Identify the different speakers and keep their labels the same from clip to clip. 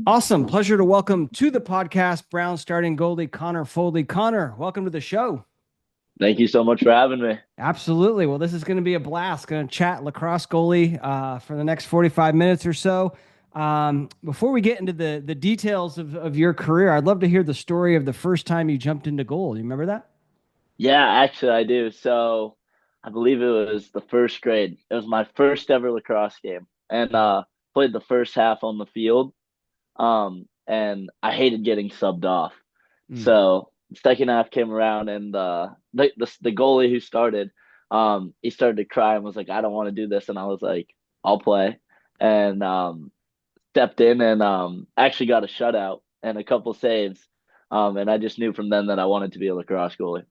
Speaker 1: Awesome. Pleasure to welcome to the podcast Brown starting goalie Connor Foley. Connor, welcome to the show.
Speaker 2: Thank you so much for having me.
Speaker 1: Absolutely. Well, this is going to be a blast. Going to chat lacrosse goalie for the next 45 minutes or so. Before we get into the details of your career, I'd love to hear the story of the first time you jumped into goal. You remember that?
Speaker 2: Yeah, actually, I do. So I believe it was the first grade. It was my first ever lacrosse game, and played the first half on the field. And I hated getting subbed off.
Speaker 1: Mm.
Speaker 2: So the second half came around, and the goalie who started, he started to cry and was like, "I don't want to do this," and I was like, "I'll play," and stepped in and actually got a shutout and a couple saves. And I just knew from then that I wanted to be a lacrosse goalie.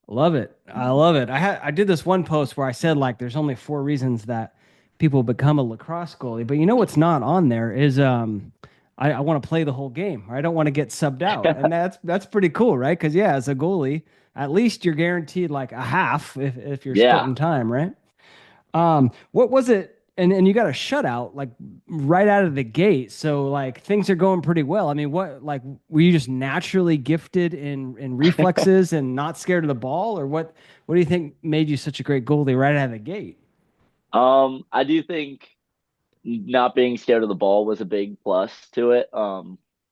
Speaker 1: Love it. I love it. I did this one post where I said like there's only four reasons that people become a lacrosse goalie, but you know what's not on there is I want to play the whole game or I don't want to get subbed out. And that's pretty cool, right? Because yeah, as a goalie, at least you're guaranteed like a half if you're
Speaker 2: Yeah.
Speaker 1: splitting time, right? What was it? And you got a shutout like right out of the gate. So like things are going pretty well. I mean, what like were you just naturally gifted in reflexes and not scared of the ball, or what do you think made you such a great goalie right out of the gate?
Speaker 2: I do think not being scared of the ball was a big plus to it.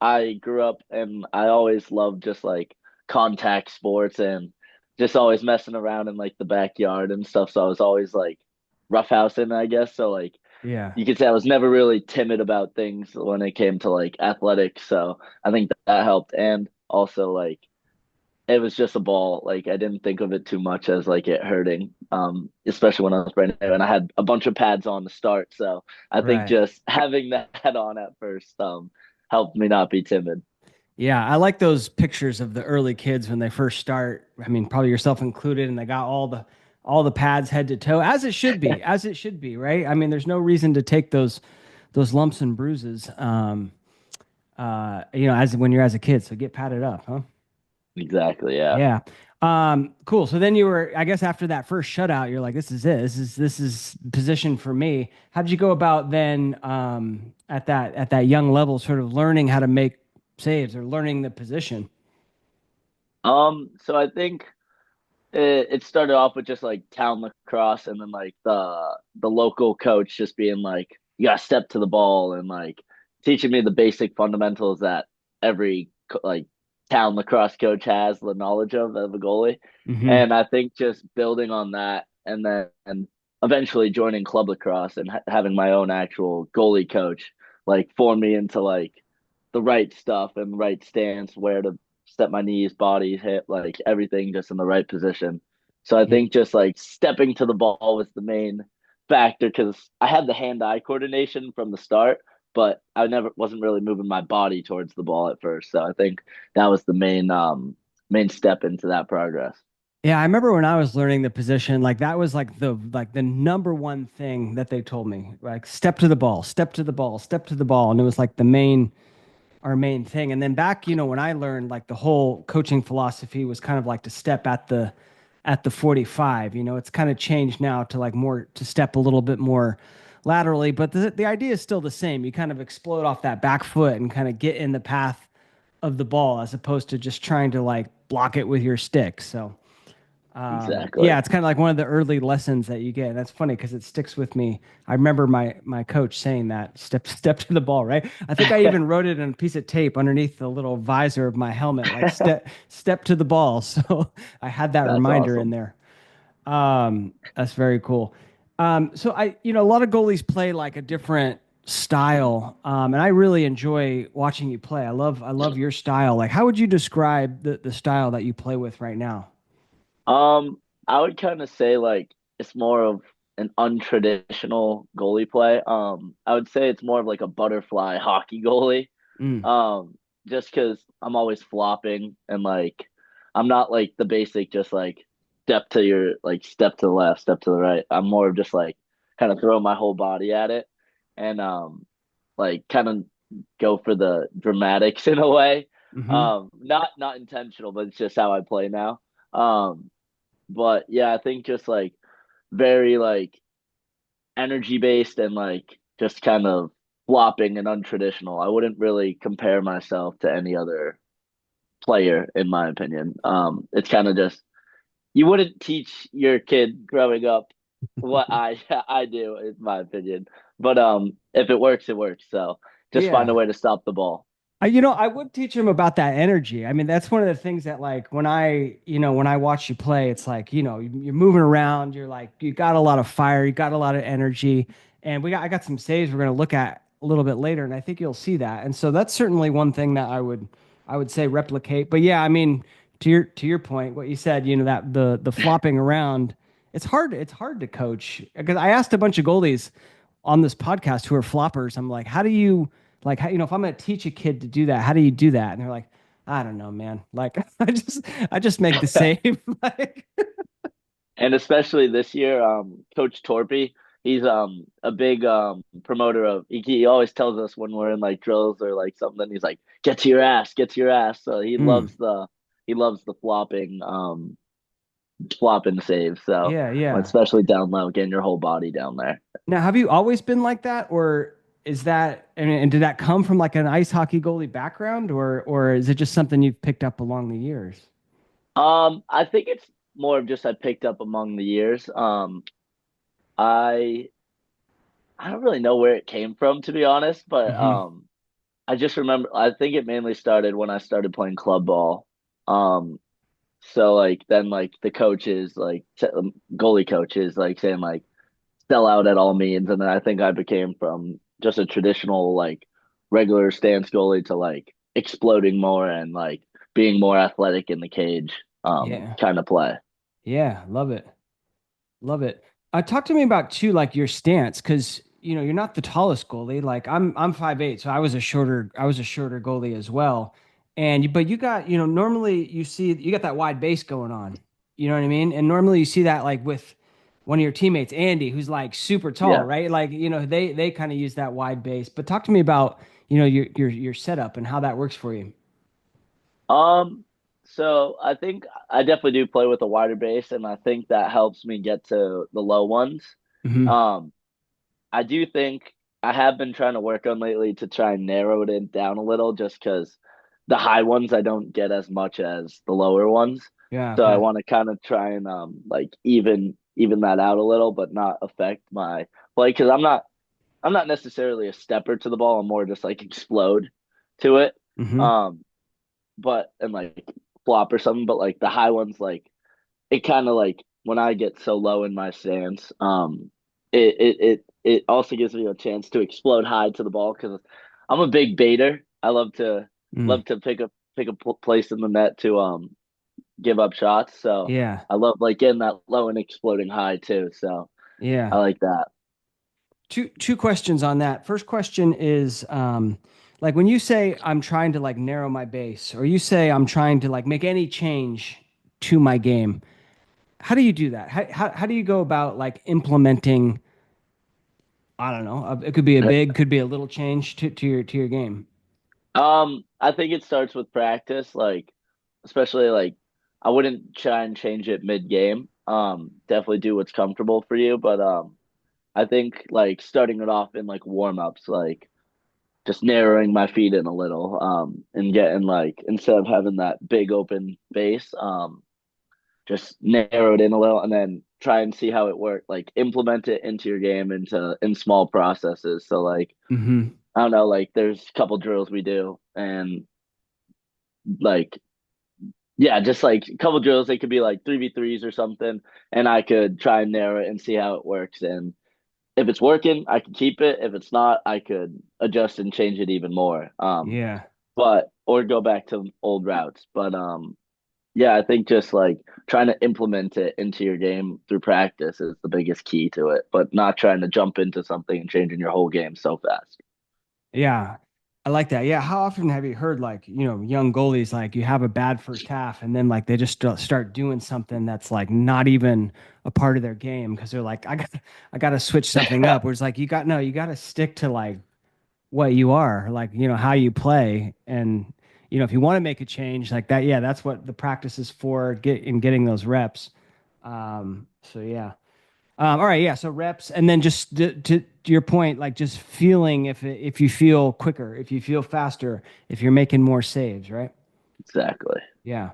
Speaker 2: I grew up and I always loved just like contact sports and just always messing around in like the backyard and stuff. So I was always like roughhousing, I guess. So like
Speaker 1: Yeah.
Speaker 2: you could say I was never really timid about things when it came to like athletics. So I think that helped. And also like it was just a ball. Like I didn't think of it too much as like it hurting. Especially when I was brand new and I had a bunch of pads on to start. So I think
Speaker 1: Right.
Speaker 2: just having that on at first helped me not be timid.
Speaker 1: Yeah, I like those pictures of the early kids when they first start. I mean, probably yourself included, and they got all the pads head to toe, as it should be, right? I mean, there's no reason to take those lumps and bruises, as when you're as a kid. So get padded up, huh?
Speaker 2: Exactly. Yeah.
Speaker 1: Yeah. Cool. So then you were, I guess, after that first shutout, you're like, this is it. This is position for me. How did you go about then at that young level, sort of learning how to make saves or learning the position?
Speaker 2: So I think it started off with just like town lacrosse and then like the local coach just being like, you gotta step to the ball and like teaching me the basic fundamentals that every like town lacrosse coach has the knowledge of a goalie.
Speaker 1: Hmm.
Speaker 2: And I think just building on that and then and eventually joining club lacrosse and having my own actual goalie coach like formed me into like the right stuff and right stance, where to step my knees, body, hip, like everything just in the right position. So I
Speaker 1: Yeah.
Speaker 2: think just like stepping to the ball was the main factor because I had the hand-eye coordination from the start, but I never wasn't really moving my body towards the ball at first. So I think that was the main step into that progress.
Speaker 1: Yeah, I remember when I was learning the position, like that was like the number one thing that they told me. Like step to the ball, step to the ball, step to the ball. And it was like our main thing. And then back, when I learned like the whole coaching philosophy was kind of like to step at the 45. It's kind of changed now to like more to step a little bit more laterally, but the idea is still the same. You kind of explode off that back foot and kind of get in the path of the ball as opposed to just trying to like block it with your stick. So
Speaker 2: Exactly.
Speaker 1: yeah, it's kind of like one of the early lessons that you get. And that's funny because it sticks with me. I remember my coach saying that step to the ball, right? I think I even wrote it on a piece of tape underneath the little visor of my helmet, like step to the ball. So I had that
Speaker 2: That's
Speaker 1: reminder in
Speaker 2: awesome.
Speaker 1: there. That's very cool. So a lot of goalies play like a different style, and I really enjoy watching you play. I love your style. Like, how would you describe the style that you play with right now?
Speaker 2: I would kind of say like it's more of an untraditional goalie play. I would say it's more of like a butterfly hockey goalie.
Speaker 1: Mm.
Speaker 2: Um, just because I'm always flopping and like I'm not like the basic just like step to the left, step to the right. I'm more of just like kind of throw my whole body at it and like kind of go for the dramatics in a way.
Speaker 1: Hmm.
Speaker 2: Not intentional, but it's just how I play now. Um, but yeah, I think just very like energy based and like just kind of flopping and untraditional. I wouldn't really compare myself to any other player, in my opinion. It's kind of just you wouldn't teach your kid growing up what I do, in my opinion. But if it works, it works. So just find a
Speaker 1: Yeah.
Speaker 2: way to stop the ball.
Speaker 1: I would teach him about that energy. I mean, that's one of the things that like when I watch you play, it's like, you're moving around, you're like, you got a lot of fire, you got a lot of energy. And I got some saves we're going to look at a little bit later, and I think you'll see that. And so that's certainly one thing that I would say replicate. But yeah, I mean, to your point, what you said, that the flopping around, it's hard to coach because I asked a bunch of goalies on this podcast who are floppers. I'm like, how do you like how, if I'm going to teach a kid to do that, how do you do that? And they're like, I don't know, man. Like I just make the save. Like
Speaker 2: And especially this year, Coach Torpy, he's a big promoter of he always tells us when we're in like drills or like something, he's like, get to your ass, get to your ass. So
Speaker 1: mm,
Speaker 2: he loves the flopping save. So
Speaker 1: yeah, yeah.
Speaker 2: especially down low, getting your whole body down there.
Speaker 1: Now, have you always been like that, or is that and did that come from like an ice hockey goalie background, or is it just something you've picked up along the years?
Speaker 2: I think it's more of just I picked up among the years. I I don't really know where it came from, to be honest, but
Speaker 1: Hmm.
Speaker 2: I just remember I think it mainly started when I started playing club ball. Um, so like then like the coaches goalie coaches like saying like sell out at all means, and then I think I became from just a traditional like regular stance goalie to like exploding more and like being more athletic in the cage
Speaker 1: Yeah,
Speaker 2: kind of play.
Speaker 1: yeah, love it. Love it. Talk to me about too, like your stance, because you're not the tallest goalie. Like I'm 5'8", so I was a shorter goalie as well. But you got, normally you see you got that wide base going on. You know what I mean? And normally you see that like with one of your teammates, Andy, who's like super tall,
Speaker 2: Yeah.
Speaker 1: right? Like, they kind of use that wide base. But talk to me about, your setup and how that works for you.
Speaker 2: Um, so I think I definitely do play with a wider base, and I think that helps me get to the low ones.
Speaker 1: Hmm.
Speaker 2: Um, I do think I have been trying to work on lately to try and narrow it in down a little, just because the high ones I don't get as much as the lower ones.
Speaker 1: Yeah,
Speaker 2: So I
Speaker 1: okay.
Speaker 2: want to kind of try and like even that out a little, but not affect my play because I'm not necessarily a stepper to the ball. I'm more just like explode to it.
Speaker 1: Hmm.
Speaker 2: Um, but and like flop or something. But like the high ones, like it kind of like when I get so low in my stance, it also gives me a chance to explode high to the ball because I'm a big baiter. I
Speaker 1: Mm.
Speaker 2: love to pick a place in the net to give up shots. So
Speaker 1: Yeah,
Speaker 2: I love like getting that low and exploding high too. So I
Speaker 1: yeah.
Speaker 2: like that.
Speaker 1: Two questions on that. First question is like when you say I'm trying to like narrow my base, or you say I'm trying to like make any change to my game, how do you do that? How do you go about like implementing, I don't know, it could be a big, could be a little change to your game.
Speaker 2: I think it starts with practice, like especially like I wouldn't try and change it mid game. Definitely do what's comfortable for you, but I think like starting it off in like warm ups, like just narrowing my feet in a little, and getting like instead of having that big open base, just narrow it in a little and then try and see how it works. Like implement it into your game in small processes. So like
Speaker 1: Hmm.
Speaker 2: I don't know, like there's a couple drills we do and like yeah, just like a couple drills, they could be like 3v3s or something, and I could try and narrow it and see how it works. And if it's working, I can keep it. If it's not, I could adjust and change it even more.
Speaker 1: Yeah.
Speaker 2: But or go back to old routes. But yeah, I think just like trying to implement it into your game through practice is the biggest key to it, but not trying to jump into something and changing your whole game so fast.
Speaker 1: Yeah. I like that. Yeah. How often have you heard like, young goalies, like you have a bad first half and then like they just start doing something that's like not even a part of their game because they're like, I got to switch something up. Where it's like, you got to stick to like what you are, like, how you play. And, if you want to make a change like that, yeah, that's what the practice is for, getting those reps. So yeah. All right, yeah. So reps, and then just to your point, like just feeling if you feel quicker, if you feel faster, if you're making more saves, right?
Speaker 2: Exactly.
Speaker 1: Yeah.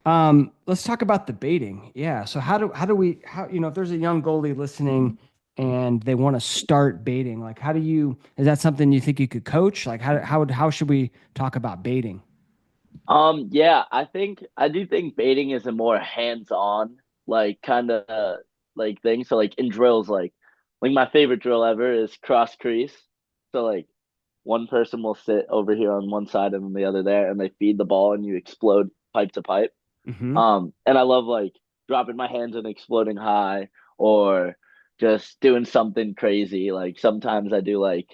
Speaker 1: Let's talk about the baiting. Yeah. So how do we how if there's a young goalie listening and they want to start baiting, like how do you is that something you think you could coach? Like how should we talk about baiting?
Speaker 2: Yeah, I do think baiting is a more hands-on, like kind of like thing. So like in drills, like my favorite drill ever is cross crease. So like one person will sit over here on one side and then the other there, and they feed the ball and you explode pipe to pipe.
Speaker 1: Mm-hmm.
Speaker 2: And I love like dropping my hands and exploding high or just doing something crazy. Like sometimes I do like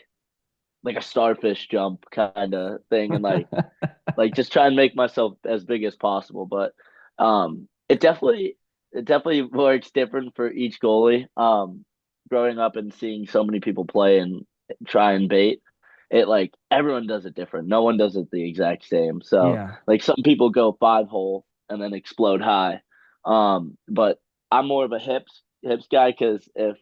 Speaker 2: a starfish jump kind of thing and like just try and make myself as big as possible. But it definitely works different for each goalie. Growing up and seeing so many people play and try and bait, it like everyone does it different. No one does it the exact same. So
Speaker 1: Yeah.
Speaker 2: like some people go 5 hole and then explode high. But I'm more of a hips guy because if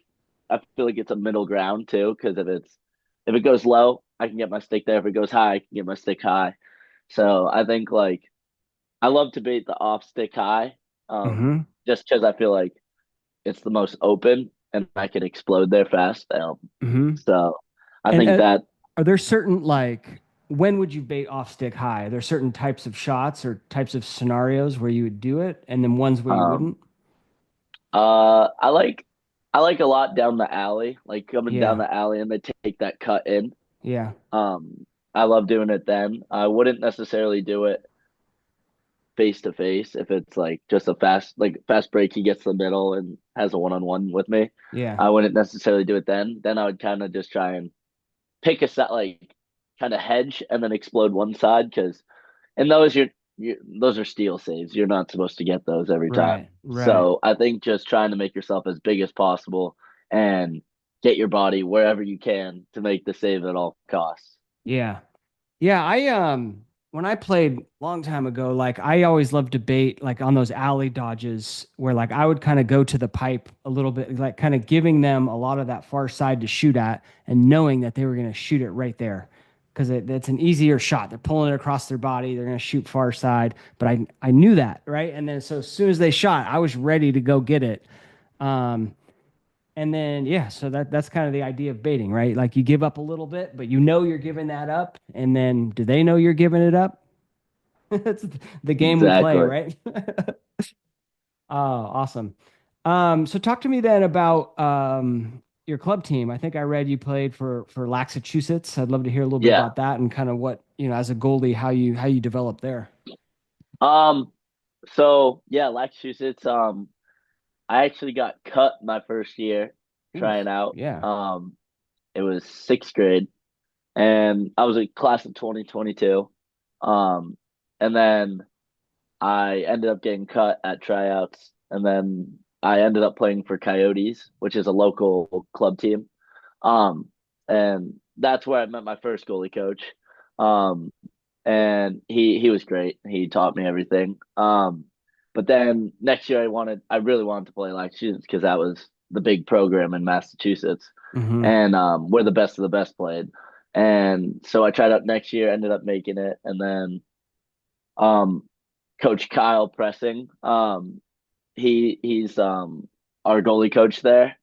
Speaker 2: I feel like it's a middle ground too, because if it goes low, I can get my stick there. If it goes high, I can get my stick high. So I think like I love to bait the off stick high,
Speaker 1: Mm-hmm.
Speaker 2: just because I feel like it's the most open and I can explode there fast.
Speaker 1: Mm-hmm.
Speaker 2: So I
Speaker 1: And
Speaker 2: think that
Speaker 1: are there certain like when would you bait off stick high? Are there certain types of shots or types of scenarios where you would do it, and then ones where you
Speaker 2: um
Speaker 1: wouldn't?
Speaker 2: I like a lot down the alley, like coming down
Speaker 1: Yeah.
Speaker 2: the alley and they take that cut in.
Speaker 1: Yeah.
Speaker 2: I love doing it then. I wouldn't necessarily do it face to face if it's like just a fast break. He gets the middle and has a one-on-one with me.
Speaker 1: Yeah.
Speaker 2: I wouldn't necessarily do it then. Then I would kind of just try and pick a set, like kind of hedge and then explode one side because and those are steal saves. You're not supposed to get those every time.
Speaker 1: Right. Right.
Speaker 2: So I think just trying to make yourself as big as possible and get your body wherever you can to make the save at all costs.
Speaker 1: Yeah. Yeah, I when I played a long time ago, like I always loved to bait like on those alley dodges where like I would kind of go to the pipe a little bit, like kind of giving them a lot of that far side to shoot at and knowing that they were going to shoot it right there because it's an easier shot. They're pulling it across their body, they're going to shoot far side, but I knew that, right? And then so as soon as they shot, I was ready to go get it. Um and then yeah, so that's kind of the idea of baiting, right? Like you give up a little bit, but you know you're giving that up, and then do they know you're giving it up? That's the game we play,
Speaker 2: Exactly.
Speaker 1: right? Oh, awesome. So talk to me then about your club team. I think I read you played for Massachusetts. I'd love to hear a little bit
Speaker 2: Yeah.
Speaker 1: about that and kind of what, as a goalie, how you develop there.
Speaker 2: Um. So yeah, Massachusetts. I actually got cut my first year
Speaker 1: Oof,
Speaker 2: trying out.
Speaker 1: yeah.
Speaker 2: It was sixth grade, and I was a class of 2022. Um, and then I ended up getting cut at tryouts, and then I ended up playing for Coyotes, which is a local club team. Um, and that's where I met my first goalie coach. Um, and he was great. He taught me everything. But then next year I really wanted to play like students because that was the big program in Massachusetts,
Speaker 1: Mm-hmm.
Speaker 2: and where the best of the best played. And so I tried out next year, ended up making it, and then um, Coach Kyle Pressing, he's our goalie coach there,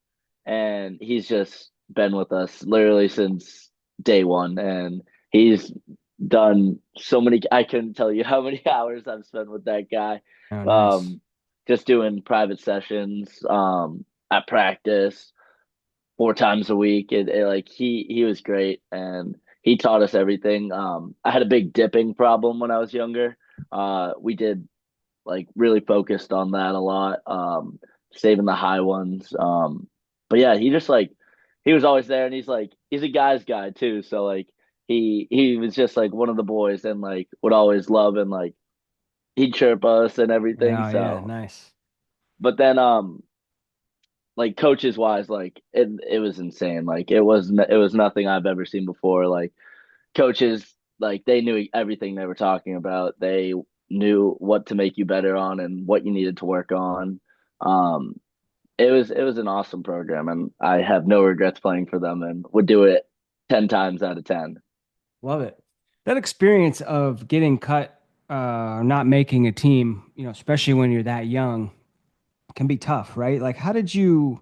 Speaker 2: and he's just been with us literally since day one, and he's done so many. I couldn't tell you how many hours I've spent with that guy,
Speaker 1: Oh, nice.
Speaker 2: um, just doing private sessions, at practice 4 times a week. Like he was great, and he taught us everything. I had a big dipping problem when I was younger. We did like really focused on that a lot, saving the high ones. But yeah, he just like he was always there, and he's a guy's guy too. So like he was just like one of the boys, and like would always love and like he'd chirp us and everything.
Speaker 1: Yeah, yeah,
Speaker 2: So,
Speaker 1: nice.
Speaker 2: but then like coaches wise, like it was insane. Like it was nothing I've ever seen before. Like coaches, like they knew everything they were talking about. They knew what to make you better on and what you needed to work on. Um, it was an awesome program, and I have no regrets playing for them, and would do it 10 times out of 10.
Speaker 1: Love it. That experience of getting cut, not making a team, especially when you're that young, can be tough, right? Like, how did you,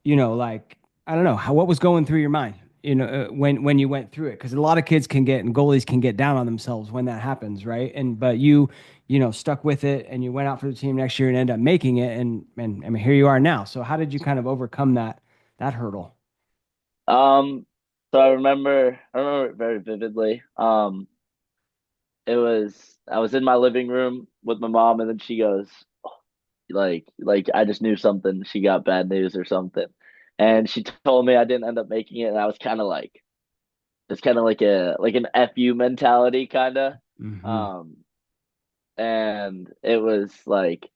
Speaker 1: like, I don't know, what was going through your mind, when you went through it? Because a lot of kids can get and goalies can get down on themselves when that happens, right? And but you, stuck with it and you went out for the team next year and ended up making it, and I mean, here you are now. So how did you kind of overcome that hurdle?
Speaker 2: Um, so I remember it very vividly. I was in my living room with my mom, and then she goes, like I just knew something. She got bad news or something, and she told me I didn't end up making it, and I was kind of like, it's kind of like an FU mentality, kind of.
Speaker 1: Hmm.
Speaker 2: Um, and it was like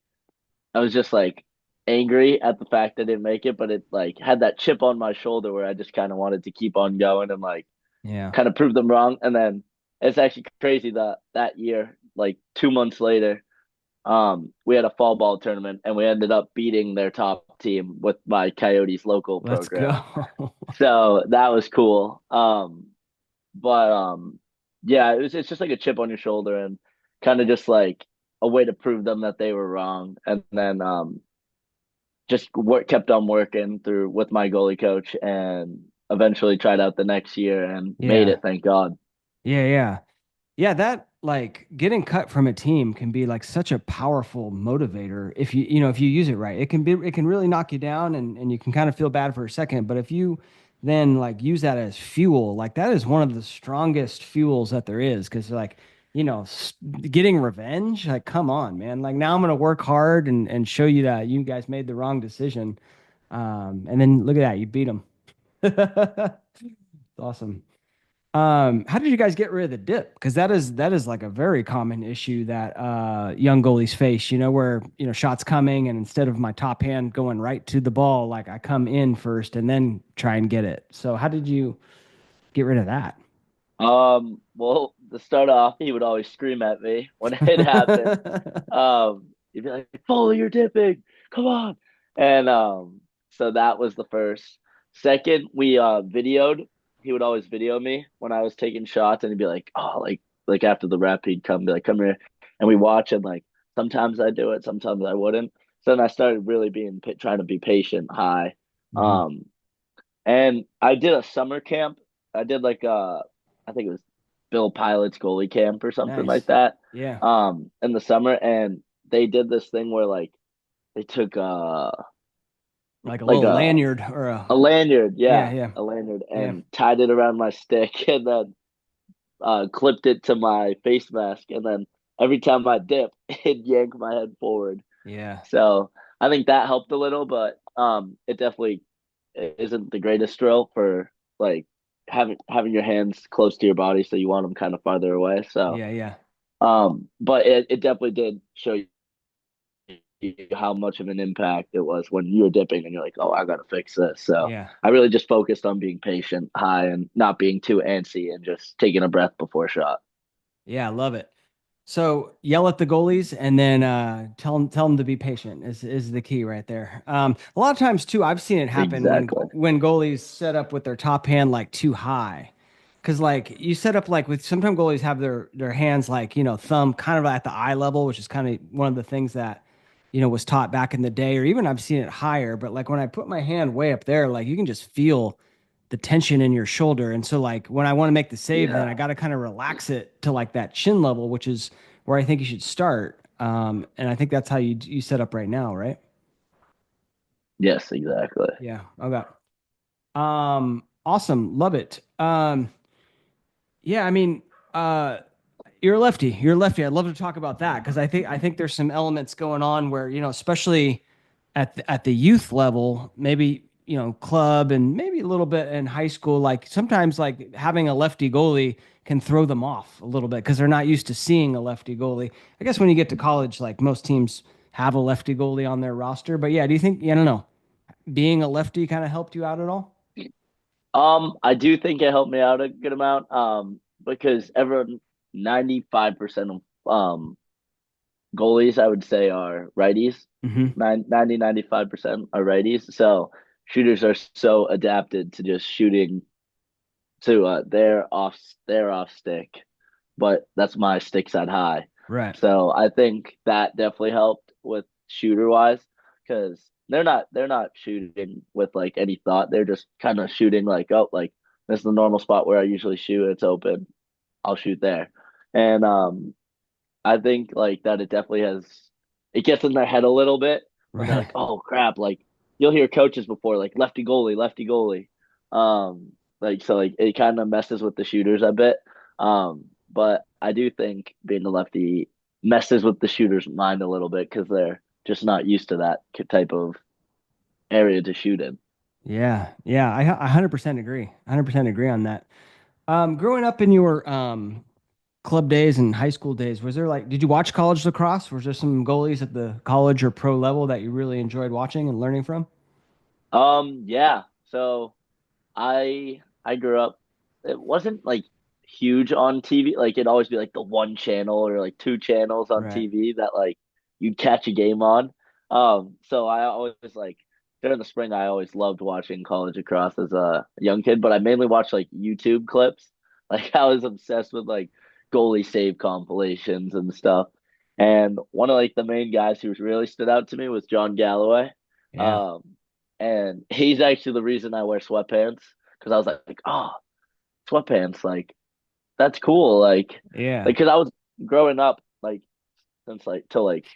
Speaker 2: I was just like angry at the fact I didn't make it, but it like had that chip on my shoulder where I just kind of wanted to keep on going and like
Speaker 1: Yeah.
Speaker 2: kind of prove them wrong. And then it's actually crazy that that year, like 2 months later, we had a fall ball tournament and we ended up beating their top team with my Coyotes local
Speaker 1: Let's go.
Speaker 2: program. So that was cool. But yeah, it's just like a chip on your shoulder and kind of just like a way to prove them that they were wrong. And then just kept on working through with my goalie coach and eventually tried out the next year and made
Speaker 1: Yeah.
Speaker 2: it, thank God.
Speaker 1: Yeah, yeah. Yeah, that like getting cut from a team can be like such a powerful motivator if if you use it right. It can really knock you down and you can kind of feel bad for a second, but if you then like use that as fuel, like that is one of the strongest fuels that there is because like, getting revenge, like come on, man. Like now I'm gonna work hard and show you that you guys made the wrong decision. And then look at that, you beat them. Awesome. How did you guys get rid of the dip? Because that is like a very common issue that young goalies face, where, shots coming and instead of my top hand going right to the ball, like I come in first and then try and get it. So how did you get rid of that?
Speaker 2: Well, to start off, he would always scream at me when it happened. He'd be like, Foley, you're dipping. Come on. And so that was the first. Second, we videoed. He would always video me when I was taking shots and he'd be like, oh, like after the rep, he'd come be like, come here. And we watch and like sometimes I do it, sometimes I wouldn't. So then I started really trying to be patient, high.
Speaker 1: Mhm.
Speaker 2: Um, and I did a summer camp. I did like I think it was Bill Pilot's goalie camp or something like
Speaker 1: Nice.
Speaker 2: that.
Speaker 1: Yeah.
Speaker 2: In the summer, and they did this thing where like they took
Speaker 1: Like a
Speaker 2: like
Speaker 1: little lanyard or
Speaker 2: a lanyard,
Speaker 1: yeah,
Speaker 2: yeah,
Speaker 1: yeah,
Speaker 2: a lanyard,
Speaker 1: yeah.
Speaker 2: and tied it around my stick, and then clipped it to my face mask, and then every time I dip, it'd yank my head forward.
Speaker 1: Yeah.
Speaker 2: So I think that helped a little, but it definitely isn't the greatest drill for like having your hands close to your body, so you want them kind of farther away. So,
Speaker 1: Yeah, yeah.
Speaker 2: but it definitely did show you how much of an impact it was when you were dipping and you're like, oh, I gotta fix this. So
Speaker 1: Yeah.
Speaker 2: I really just focused on being patient, high, and not being too antsy, and just taking a breath before shot.
Speaker 1: Yeah, I love it. So yell at the goalies and then tell them to be patient is the key right there. A lot of times too, I've seen it happen
Speaker 2: Exactly.
Speaker 1: when goalies set up with their top hand like too high, because like you set up like with sometimes goalies have their hands like thumb kind of at the eye level, which is kind of one of the things that was taught back in the day, or even I've seen it higher. But like when I put my hand way up there, like you can just feel the tension in your shoulder. And so like when I want to make the save, then
Speaker 2: Yeah.
Speaker 1: I got to kind of relax it to like that chin level, which is where I think you should start. And I think that's how you set up right now, right?
Speaker 2: Yes, exactly.
Speaker 1: Yeah. Okay. Awesome. Love it. Yeah, I mean, uh, you're a lefty. You're a lefty. I'd love to talk about that because I think there's some elements going on where especially at the youth level, maybe club and maybe a little bit in high school. Like sometimes like having a lefty goalie can throw them off a little bit because they're not used to seeing a lefty goalie. I guess when you get to college, like most teams have a lefty goalie on their roster. But yeah, do you think? Yeah, I don't know. Being a lefty kind of helped you out at all?
Speaker 2: I do think it helped me out a good amount. Because everyone 95% of goalies, I would say, are righties.
Speaker 1: Hmm.
Speaker 2: 95% are righties. So shooters are so adapted to just shooting to their off stick, but that's my stick side high.
Speaker 1: Right.
Speaker 2: So I think that definitely helped with shooter wise because they're not shooting with like any thought. They're just kind of shooting like, oh, like this is the normal spot where I usually shoot. It's open. I'll shoot there. And I think like that it gets in their head a little bit when they're
Speaker 1: Right.
Speaker 2: like, oh crap, like you'll hear coaches before like lefty goalie, lefty goalie. Like so like it kind of messes with the shooters a bit. But I do think being a lefty messes with the shooter's mind a little bit because they're just not used to that type of area to shoot in.
Speaker 1: Yeah. Yeah. I 100% agree. 100% agree on that. Growing up in your club days and high school days, was there like, did you watch college lacrosse? Was there some goalies at the college or pro level that you really enjoyed watching and learning from?
Speaker 2: Yeah. So I grew up. It wasn't like huge on TV. Like it'd always be like the one channel or like two channels on
Speaker 1: Right.
Speaker 2: TV that like you'd catch a game on. So I always like during the spring I always loved watching college lacrosse as a young kid, but I mainly watched like YouTube clips. Like I was obsessed with like goalie save compilations and stuff. And one of like the main guys who really stood out to me was John Galloway.
Speaker 1: Yeah.
Speaker 2: Um, and he's actually the reason I wear sweatpants because I was like, oh, sweatpants, like that's cool,
Speaker 1: Yeah.
Speaker 2: because I was growing up like since like till like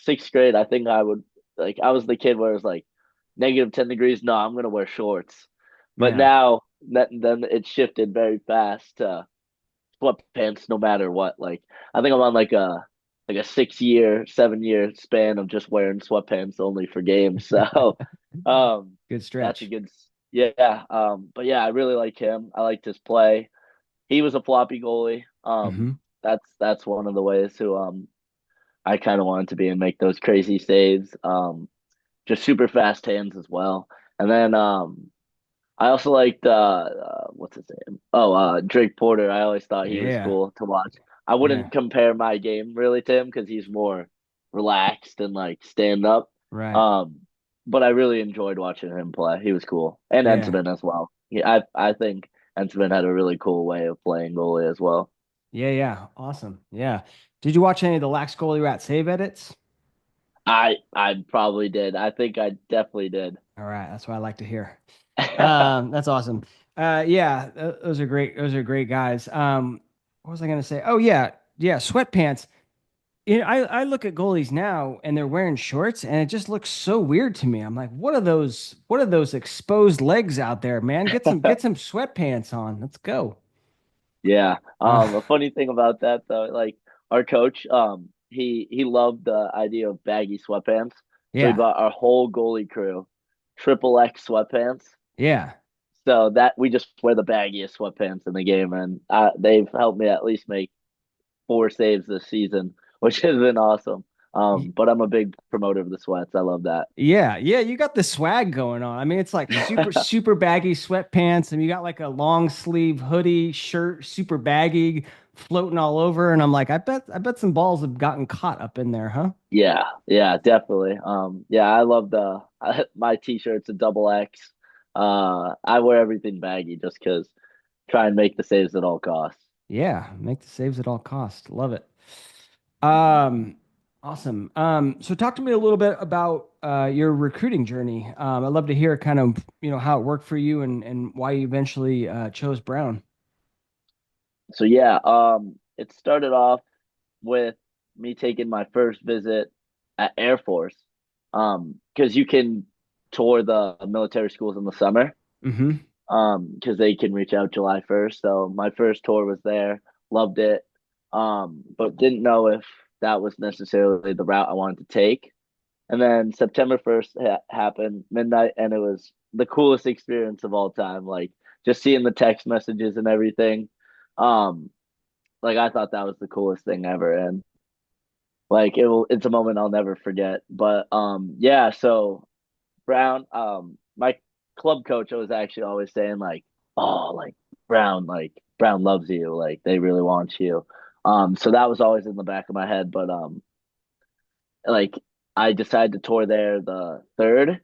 Speaker 2: sixth grade. I think I would like I was the kid where it was like -10 degrees. No, I'm gonna wear shorts. But
Speaker 1: Yeah.
Speaker 2: now that then it shifted very fast to sweatpants no matter what. Like I think I'm on like a 6 year, 7 year span of just wearing sweatpants only for games. So um
Speaker 1: Good
Speaker 2: that's a
Speaker 1: stretch.
Speaker 2: good yeah. But yeah, I really like him. I liked his play. He was a floppy goalie.
Speaker 1: Hmm.
Speaker 2: That's one of the ways to I kind of wanted to be and make those crazy saves. Just super fast hands as well. And then I also liked what's his name? Oh, Drake Porter. I always thought he was
Speaker 1: Yeah.
Speaker 2: cool to watch. I
Speaker 1: Yeah.
Speaker 2: wouldn't compare my game really to him because he's more relaxed and like stand up.
Speaker 1: Right.
Speaker 2: Um, but I really enjoyed watching him play. He was cool, and
Speaker 1: Yeah.
Speaker 2: Entenmann as well. Yeah, I think Entenmann had a really cool way of playing goalie as well.
Speaker 1: Yeah. Yeah. Awesome. Yeah. Did you watch any of the Lax Goalie Rat save edits?
Speaker 2: I probably did. I think I definitely did.
Speaker 1: All right. That's what I like to hear. That's awesome. Yeah, those are great. Those are great guys. What was I going to say? Oh yeah. Yeah. Sweatpants. You know, I look at goalies now and they're wearing shorts and it just looks so weird to me. I'm like, what are those exposed legs out there, man? Get some sweatpants on. Let's go.
Speaker 2: Yeah.
Speaker 1: Uh,
Speaker 2: A funny thing about that though, like our coach, he loved the idea of baggy sweatpants. So he
Speaker 1: yeah.
Speaker 2: bought our whole goalie crew triple X sweatpants.
Speaker 1: Yeah.
Speaker 2: So that we just wear the baggiest sweatpants in the game, and they've helped me at least make 4 saves this season, which has been awesome. But I'm a big promoter of the sweats. I love that.
Speaker 1: Yeah, yeah, you got the swag going on. I mean, it's like super baggy sweatpants, and you got like a long sleeve hoodie shirt, super baggy, floating all over. And I'm like, I bet some balls have gotten caught up in there, huh?
Speaker 2: Yeah, yeah, definitely. Yeah, I love my t-shirt's a double X. I wear everything baggy just because try and make the saves at all costs.
Speaker 1: Yeah, make the saves at all costs. Love it. Um, awesome. So talk to me a little bit about your recruiting journey. I'd love to hear kind of, how it worked for you and why you eventually chose Brown.
Speaker 2: So yeah, it started off with me taking my first visit at Air Force. Because you can tour the military schools in the summer.
Speaker 1: Mm-hmm.
Speaker 2: Because they can reach out July 1st. So my first tour was there, loved it. But didn't know if that was necessarily the route I wanted to take. And then September 1st happened, midnight, and it was the coolest experience of all time. Like just seeing the text messages and everything. Um, like I thought that was the coolest thing ever. And like it's a moment I'll never forget. But yeah, so Brown, my club coach was actually always saying like, oh, like Brown loves you, like they really want you. So that was always in the back of my head. But like I decided to tour there the third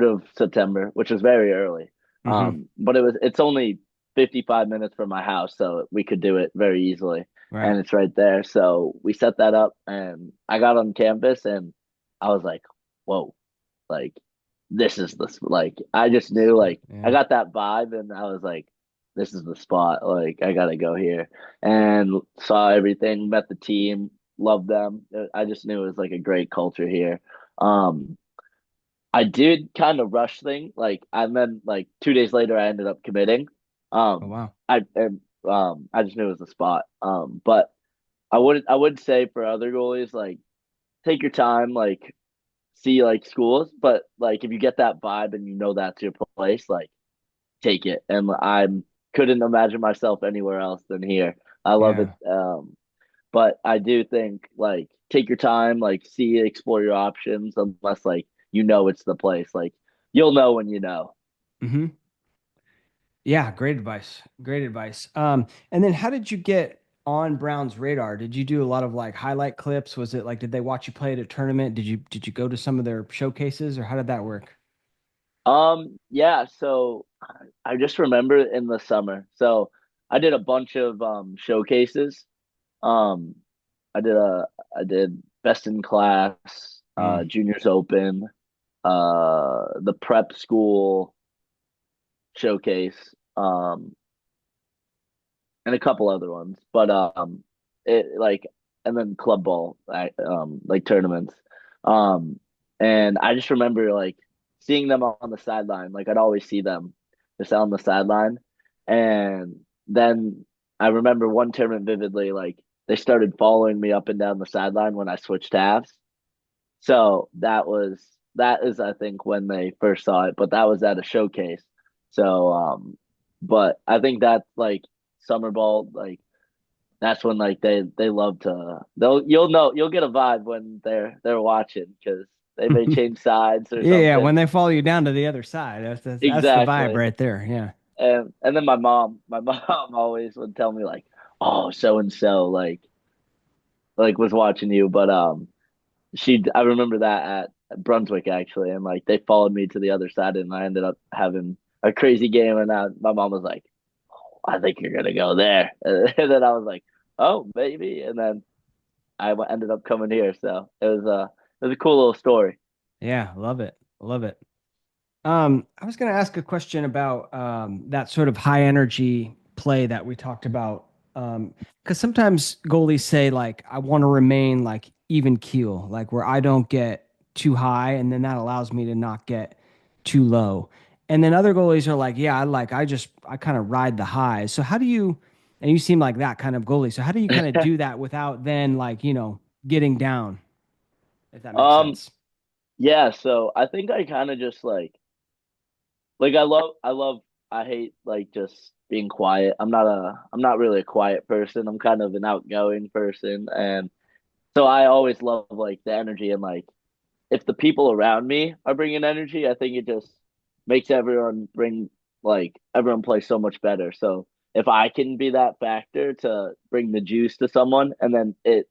Speaker 2: of September, which was very early.
Speaker 1: Hmm.
Speaker 2: But it's only 55 minutes from my house, so we could do it very easily.
Speaker 1: Right.
Speaker 2: And it's right there. So we set that up and I got on campus and I was like, whoa, like this is the like I just knew like I
Speaker 1: Yeah.
Speaker 2: got that vibe and I was like, this is the spot. Like I gotta go here. And saw everything, met the team, loved them. I just knew it was like a great culture here. Um I did kind of rush thing. Like, and then like 2 days later, I ended up committing.
Speaker 1: Oh,
Speaker 2: Um,
Speaker 1: wow.
Speaker 2: I just knew it was the spot. But I would say for other goalies, like take your time, like see like schools, but like if you get that vibe and you know that's your place, like take it. And I couldn't imagine myself anywhere else than here. I love it.
Speaker 1: Yeah.
Speaker 2: But I do think like take your time, like see, explore your options, unless like you know it's the place. Like you'll know when you know.
Speaker 1: Hmm. Yeah, great advice. Great advice. And then how did you get on Brown's radar? Did you do a lot of like highlight clips? Was it like did they watch you play at a tournament? Did you go to some of their showcases or how did that work?
Speaker 2: Yeah, so I just remember in the summer. So I did a bunch of showcases. Um I did a I did best in class,
Speaker 1: Mm,
Speaker 2: juniors open, the prep school showcase. And a couple other ones. But it like and then club ball, like tournaments. Um, and I just remember like seeing them on the sideline. Like I'd always see them just on the sideline, and then I remember one tournament vividly. Like they started following me up and down the sideline when I switched halves. So that is I think when they first saw it, but that was at a showcase. So but I think that's like summer ball, like that's when like they love to you'll get a vibe when they're watching because they may
Speaker 1: mm.
Speaker 2: change sides or
Speaker 1: Yeah, yeah,
Speaker 2: something.
Speaker 1: when they follow you down to the other side. That's the vibe
Speaker 2: Exactly.
Speaker 1: right there. Yeah.
Speaker 2: And then my mom always would tell me like, oh, so and so like was watching you, but I remember that at Brunswick actually, and like they followed me to the other side, and I ended up having a crazy game, and my mom was like, oh, I think you're gonna go there, and then I was like, oh, maybe, and then ended up coming here, so it was a cool little story.
Speaker 1: Yeah, love it. Love it. I was going to ask a question about that sort of high energy play that we talked about. Because sometimes goalies say like, I want to remain like even keel, like where I don't get too high, and then that allows me to not get too low. And then other goalies are like, yeah, I kind of ride the highs. So how do you, and you seem like that kind of goalie. So how do you kind of do that without then like, getting down, if that makes
Speaker 2: Um,
Speaker 1: sense?
Speaker 2: yeah, so I think I kind of just like I hate like just being quiet. I'm not really a quiet person. I'm kind of an outgoing person, and so I always love like the energy and like if the people around me are bringing energy, I think it just makes everyone play so much better. So if I can be that factor to bring the juice to someone and then it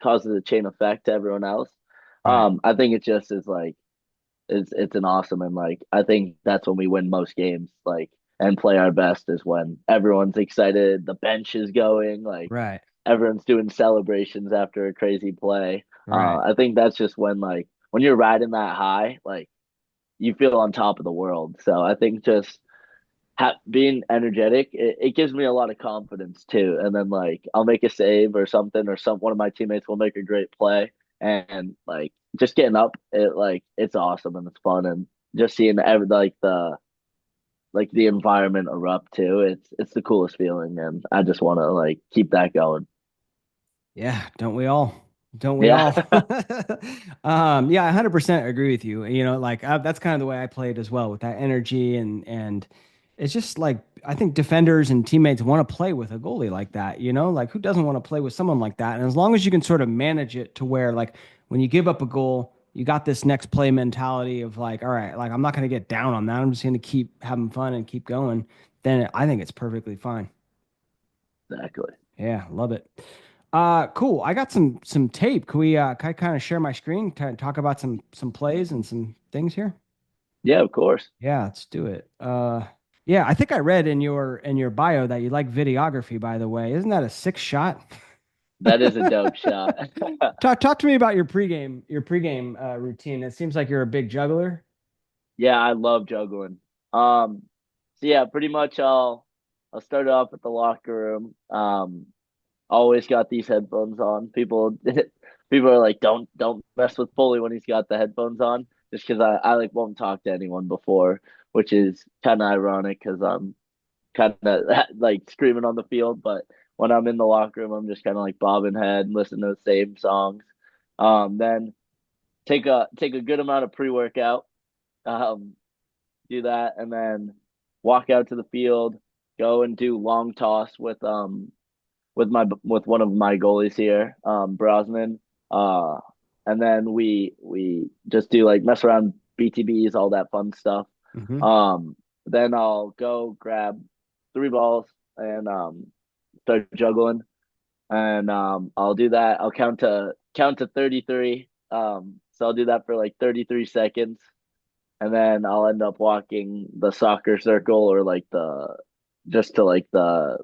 Speaker 2: causes a chain effect to everyone else,
Speaker 1: Right.
Speaker 2: I think it just is like it's an awesome and like I think that's when we win most games, like and play our best is when everyone's excited, the bench is going, like
Speaker 1: Right.
Speaker 2: everyone's doing celebrations after a crazy play.
Speaker 1: Right.
Speaker 2: I think that's just when you're riding that high, like you feel on top of the world. So I think just being energetic, it gives me a lot of confidence too. And then like I'll make a save or something, or one of my teammates will make a great play, and like just getting up, it's awesome and it's fun, and just seeing the environment erupt too. It's the coolest feeling, and I just want to like keep that going.
Speaker 1: Yeah, don't we all? Don't we
Speaker 2: Yeah.
Speaker 1: all? Yeah, I 100% agree with you. Like that's kind of the way I played as well with that energy and it's just like I think defenders and teammates want to play with a goalie like that, Like who doesn't want to play with someone like that? And as long as you can sort of manage it to where like when you give up a goal, you got this next play mentality of like, all right, like I'm not going to get down on that. I'm just going to keep having fun and keep going. Then I think it's perfectly fine.
Speaker 2: Exactly.
Speaker 1: Yeah, love it. Cool. I got some tape. Can I kind of share my screen to talk about some plays and some things here?
Speaker 2: Yeah, of course.
Speaker 1: Yeah, let's do it. Yeah, I think I read in your bio that you like videography, by the way. Isn't that a six shot?
Speaker 2: That is a dope shot.
Speaker 1: Talk to me about your pregame routine. It seems like you're a big juggler.
Speaker 2: Yeah, I love juggling. So yeah, pretty much I'll start off at the locker room. Always got these headphones on. People people are like, don't mess with Foley when he's got the headphones on, just because I like won't talk to anyone before, which is kind of ironic because I'm kind of like screaming on the field, but when I'm in the locker room, I'm just kind of like bobbing head, listening to the same songs. Then take a good amount of pre-workout. Um, do that, and then walk out to the field, go and do long toss with one of my goalies here, Brosnan. Uh, and then we just do like mess around BTBs, all that fun stuff.
Speaker 1: Hmm.
Speaker 2: Um, then I'll go grab three balls and start juggling, and I'll do that. I'll count to 33. So I'll do that for like 33 seconds, and then I'll end up walking the soccer circle or like the just to like the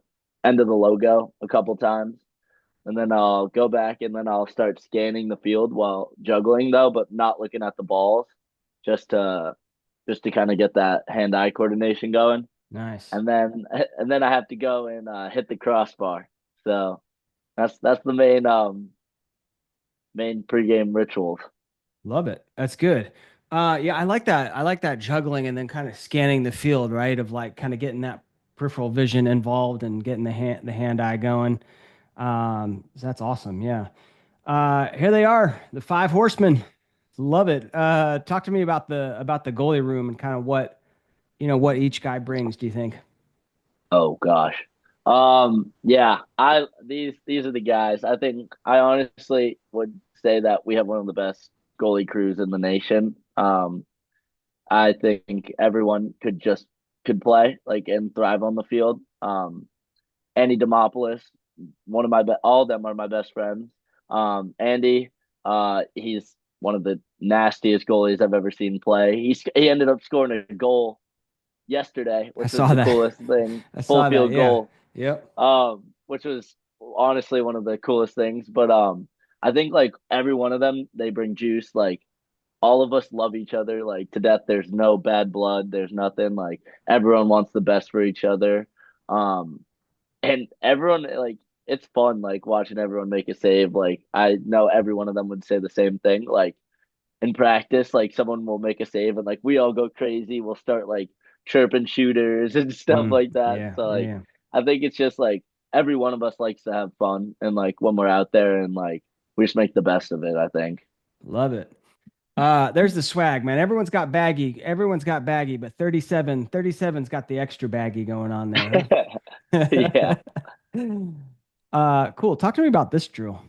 Speaker 2: end of the logo a couple times. And then I'll go back and then I'll start scanning the field while juggling though, but not looking at the balls, just to kind of get that hand-eye coordination going.
Speaker 1: Nice.
Speaker 2: And then I have to go and hit the crossbar. So that's the main pregame rituals.
Speaker 1: Love it. That's good. Yeah, I like that. I like that juggling and then kind of scanning the field, right? Of like kind of getting that peripheral vision involved and getting the hand eye going. So that's awesome. Yeah. Here they are, the five horsemen. Love it. Talk to me about the goalie room and kind of what each guy brings, do you think?
Speaker 2: Oh gosh. Yeah, I these are the guys. I think I honestly would say that we have one of the best goalie crews in the nation. I think everyone could play like and thrive on the field. Andy Demopoulos, all of them are my best friends. Andy, he's one of the nastiest goalies I've ever seen play. He ended up scoring a goal yesterday,
Speaker 1: I
Speaker 2: which was
Speaker 1: saw
Speaker 2: the
Speaker 1: that.
Speaker 2: coolest thing.
Speaker 1: I
Speaker 2: Full
Speaker 1: saw that.
Speaker 2: field
Speaker 1: Yeah.
Speaker 2: goal,
Speaker 1: Yep.
Speaker 2: which was honestly one of the coolest things. But I think like every one of them, they bring juice. Like all of us love each other like to death. There's no bad blood. There's nothing like everyone wants the best for each other. Um, and everyone like it's fun like watching everyone make a save. Like I know every one of them would say the same thing. Like in practice, like someone will make a save and like we all go crazy. We'll start like chirping shooters and stuff
Speaker 1: Mm,
Speaker 2: like that.
Speaker 1: yeah.
Speaker 2: So like
Speaker 1: Yeah.
Speaker 2: I think it's just like every one of us likes to have fun and like when we're out there and like we just make the best of it, I think.
Speaker 1: Love it. There's the swag, man. Everyone's got baggy, but 37's got the extra baggy going on there,
Speaker 2: Yeah.
Speaker 1: huh? Cool. Talk to me about this drill.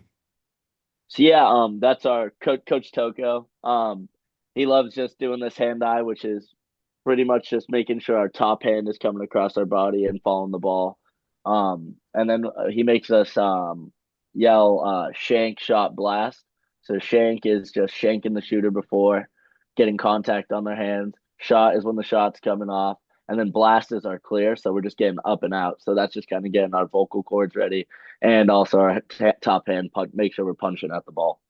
Speaker 2: So yeah, that's our coach Toko. He loves just doing this hand eye, which is pretty much just making sure our top hand is coming across our body and following the ball. And then he makes us yell shank shot blast. So shank is just shanking the shooter before getting contact on their hands. Shot is when the shot's coming off. And then blast is our clear, so we're just getting up and out. So that's just kind of getting our vocal cords ready, and also our top hand punch. Make sure we're punching at the ball.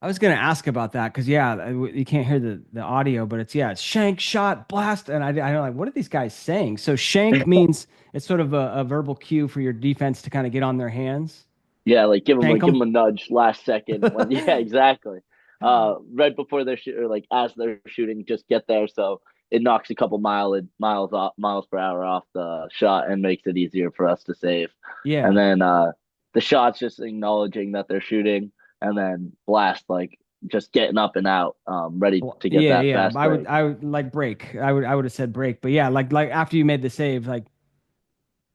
Speaker 1: I was gonna ask about that because yeah, you can't hear the audio, but it's shank, shot, blast, and I don't like what are these guys saying? So shank means it's sort of a verbal cue for your defense to kind of get on their hands,
Speaker 2: Yeah, like
Speaker 1: shank
Speaker 2: give
Speaker 1: them.
Speaker 2: them a nudge last second when yeah, exactly. Right before they're or like as they're shooting, just get there so it knocks a couple miles per hour off the shot and makes it easier for us to save. And
Speaker 1: Yeah.
Speaker 2: then the shot's just acknowledging that they're shooting, and then blast like just getting up and out, ready
Speaker 1: Well,
Speaker 2: to get
Speaker 1: yeah,
Speaker 2: that
Speaker 1: yeah.
Speaker 2: fast
Speaker 1: I would
Speaker 2: break.
Speaker 1: I would like break. I would have said break, but yeah, like after you made the save, like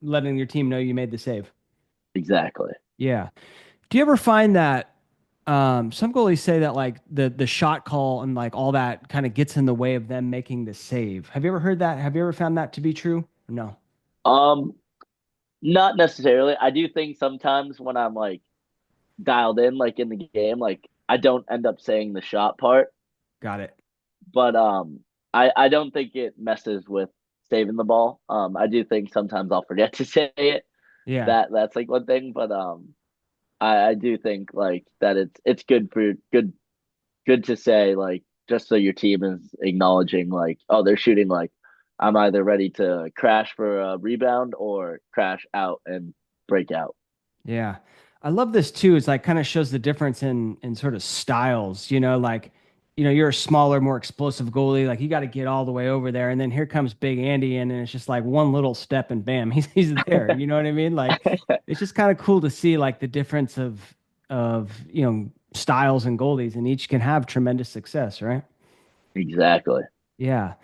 Speaker 1: letting your team know you made the save.
Speaker 2: Exactly.
Speaker 1: Yeah. Do you ever find that some goalies say that like the shot call and like all that kind of gets in the way of them making the save? Have you ever heard that? Have you ever found that to be true? No.
Speaker 2: Um, Not necessarily. I do think sometimes when I'm like dialed in, like in the game, like I don't end up saying the shot part,
Speaker 1: Got it.
Speaker 2: but I don't think it messes with saving the ball. I do think sometimes I'll forget to say it.
Speaker 1: Yeah.
Speaker 2: That's like one thing, but I do think like that it's good for good to say like just so your team is acknowledging like oh they're shooting like I'm either ready to crash for a rebound or crash out and break out.
Speaker 1: Yeah. I love this too. It's like kind of shows the difference in sort of styles, like, you're a smaller, more explosive goalie. Like you got to get all the way over there. And then here comes Big Andy in, and it's just like one little step and bam, he's there. You know what I mean? Like it's just kind of cool to see like the difference of, styles and goalies, and each can have tremendous success, right?
Speaker 2: Exactly.
Speaker 1: Yeah.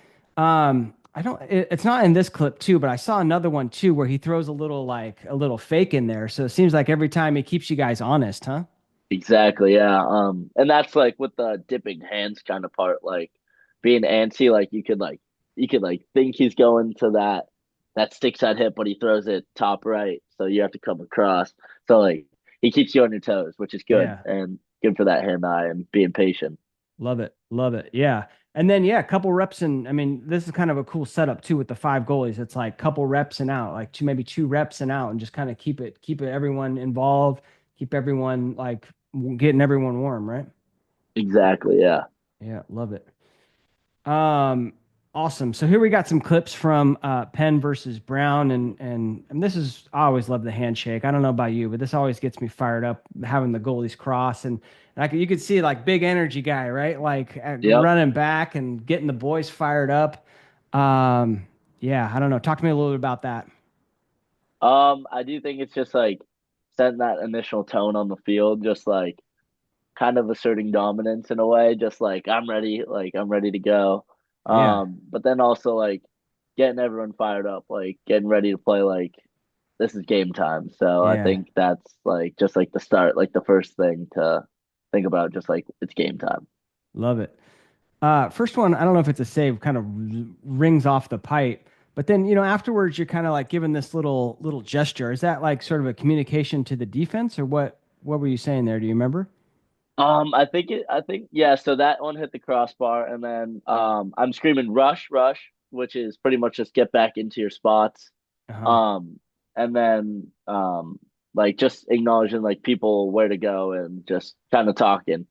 Speaker 1: I don't, it's not in this clip too, but I saw another one too where he throws a little fake in there. So it seems like every time he keeps you guys honest, huh?
Speaker 2: Exactly, yeah. And that's like with the dipping hands kind of part, like being antsy, like you could like think he's going to that stick side hit, but he throws it top right, so you have to come across. So like he keeps you on your toes, which is good
Speaker 1: Yeah.
Speaker 2: and good for that hand eye and being patient.
Speaker 1: Love it. Love it. Yeah. And then, yeah, a couple reps. And I mean, this is kind of a cool setup too with the five goalies. It's like couple reps and out, like maybe two reps and out, and just kind of keep it everyone involved, keep everyone like getting everyone warm, right?
Speaker 2: Exactly, yeah.
Speaker 1: Yeah. Love it. Um, awesome. So here we got some clips from Penn versus Brown, and this is I always love the handshake. I don't know about you, but this always gets me fired up having the goalies cross and you could see like big energy guy, right? Like
Speaker 2: Yep.
Speaker 1: running back and getting the boys fired up. Um, yeah, I don't know. Talk to me a little bit about that.
Speaker 2: I do think it's just like setting that initial tone on the field, just like kind of asserting dominance in a way, just like I'm ready to go.
Speaker 1: Yeah,
Speaker 2: But then also like getting everyone fired up, like getting ready to play like this is game time. So I
Speaker 1: yeah,
Speaker 2: think that's like just like the start, like the first thing to think about, just like it's game time.
Speaker 1: love it. First one, I don't know if it's a save, kind of rings off the pipe, but then afterwards you're kind of like giving this little gesture. Is that like sort of a communication to the defense, or what? What were you saying there? Do you remember?
Speaker 2: I think yeah, so that one hit the crossbar and then I'm screaming rush, rush, which is pretty much just get back into your spots.
Speaker 1: Uh-huh.
Speaker 2: Um and then like just acknowledging like people where to go and just kind of talking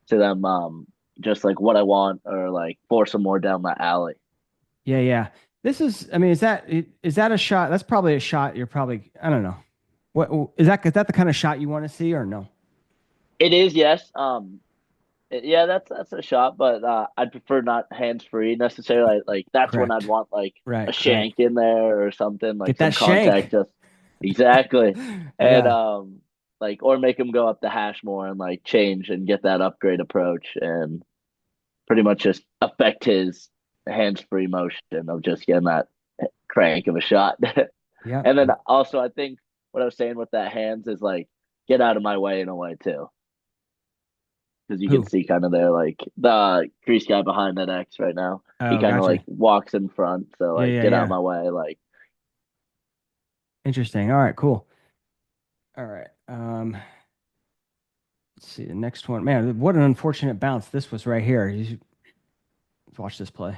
Speaker 2: to them just like what I want or like force them more down the alley.
Speaker 1: Yeah, yeah. This is, I mean, is that a shot? That's probably a shot you're probably, I don't know. What is that the kind of shot you want to see or no?
Speaker 2: It is, yes. Yeah, that's a shot, but I'd prefer not hands free necessarily. Like that's when I'd
Speaker 1: Correct.
Speaker 2: want like a
Speaker 1: Right, right.
Speaker 2: shank in there or something, like
Speaker 1: Get that
Speaker 2: some contact.
Speaker 1: shank.
Speaker 2: Just exactly, and
Speaker 1: Yeah.
Speaker 2: like or make them go up the hash more and like change and get that upgrade approach and pretty much just affect his hands free motion of just getting that crank of a shot.
Speaker 1: Yeah.
Speaker 2: And then also, I think what I was saying with that hands is like get out of my way in a way too because you can
Speaker 1: Who?
Speaker 2: see kind of there, like the crease guy behind that X right now. He
Speaker 1: Oh,
Speaker 2: kind of
Speaker 1: gotcha.
Speaker 2: like walks in front, so
Speaker 1: Yeah,
Speaker 2: like
Speaker 1: yeah,
Speaker 2: get out of
Speaker 1: yeah.
Speaker 2: my way. Like,
Speaker 1: Interesting. All right, cool. All right. Let's see the next one. Man, what an unfortunate bounce this was right here. You should watch this play.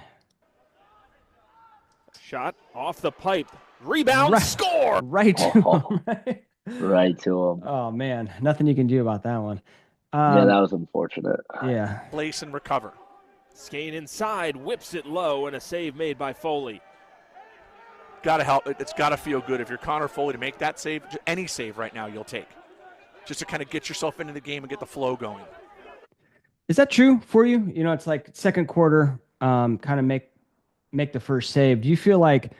Speaker 3: Shot off the pipe. Rebound,
Speaker 1: Right,
Speaker 3: score!
Speaker 1: right to
Speaker 2: oh,
Speaker 1: him. Right.
Speaker 2: right to him.
Speaker 1: Oh man, nothing you can do about that one.
Speaker 2: Yeah,
Speaker 1: Um,
Speaker 2: that was unfortunate.
Speaker 1: yeah,
Speaker 3: Place and recover. Skate inside, whips it low, and a save made by Foley.
Speaker 4: Got to help. It's got to feel good if you're Connor Foley to make that save. Any save right now you'll take, just to kind of get yourself into the game and get the flow going.
Speaker 1: is that true for you? It's like second quarter, kind of make the first save. Do you feel like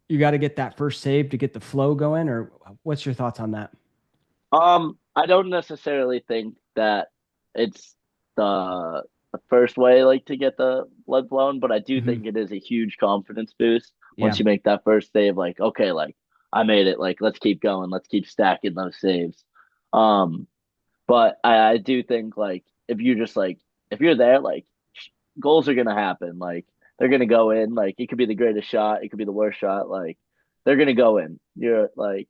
Speaker 1: you got to get that first save to get the flow going, or what's your thoughts on that?
Speaker 2: I don't necessarily think that it's the first way like to get the blood flowing, but I do
Speaker 1: Hmm.
Speaker 2: think it is a huge confidence boost
Speaker 1: Yeah,
Speaker 2: once you make that first save. Like, okay, like I made it. Like, let's keep going. Let's keep stacking those saves. Um, but I do think like if you just like if you're there, like goals are gonna happen. Like they're gonna go in. Like it could be the greatest shot, it could be the worst shot. Like they're gonna go in. You're like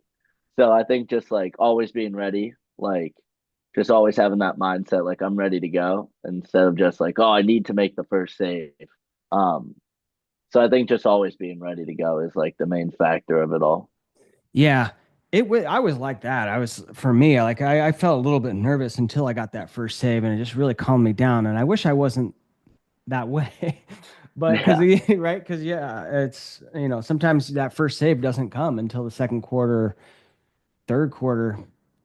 Speaker 2: So I think just like always being ready, like just always having that mindset, like I'm ready to go instead of just like, oh, I need to make the first save. Um, so I think just always being ready to go is like the main factor of it all.
Speaker 1: Yeah. I was like that. For me, like I felt a little bit nervous until I got that first save and it just really calmed me down. And I wish I wasn't that way. But because,
Speaker 2: Yeah,
Speaker 1: right? Because, yeah, it's, sometimes that first save doesn't come until the second quarter, third quarter.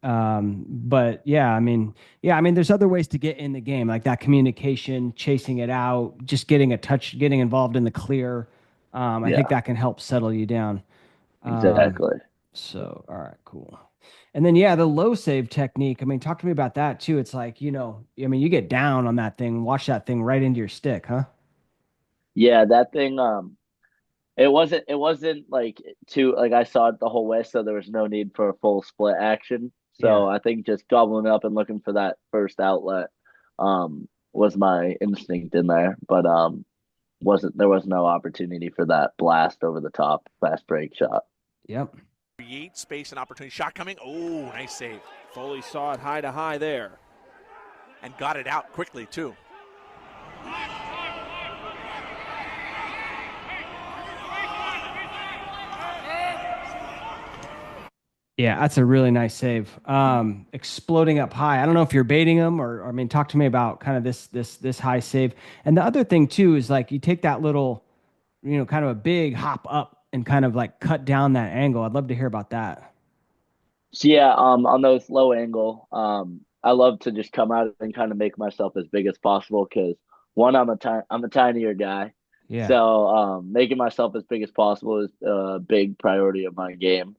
Speaker 1: But yeah, I mean, there's other ways to get in the game, like that communication, chasing it out, just getting a touch, getting involved in the clear. I think
Speaker 2: yeah,
Speaker 1: that can help settle you down. Um,
Speaker 2: exactly.
Speaker 1: so, all right, cool. And then, yeah, the low save technique. I mean, talk to me about that too. It's like, I mean, you get down on that thing, watch that thing right into your stick, huh?
Speaker 2: Yeah, that thing, it wasn't like too like I saw it the whole way, so there was no need for a full split action.
Speaker 1: Yeah.
Speaker 2: So I think just gobbling up and looking for that first outlet was my instinct in there. But wasn't there was no opportunity for that blast over the top fast break shot.
Speaker 1: Yep.
Speaker 4: Create space and opportunity. Shot coming. Oh, nice save.
Speaker 3: Foley saw it high to high there.
Speaker 4: And got it out quickly, too.
Speaker 1: Yeah, that's a really nice save. Exploding up high. I don't know if you're baiting them or I mean, talk to me about kind of this high save. And the other thing too is like you take that little, kind of a big hop up and kind of like cut down that angle. I'd love to hear about that.
Speaker 2: So yeah, on those low angle, I love to just come out and kind of make myself as big as possible because one, I'm a tinier guy,
Speaker 1: Yeah.
Speaker 2: so making myself as big as possible is a big priority of my game.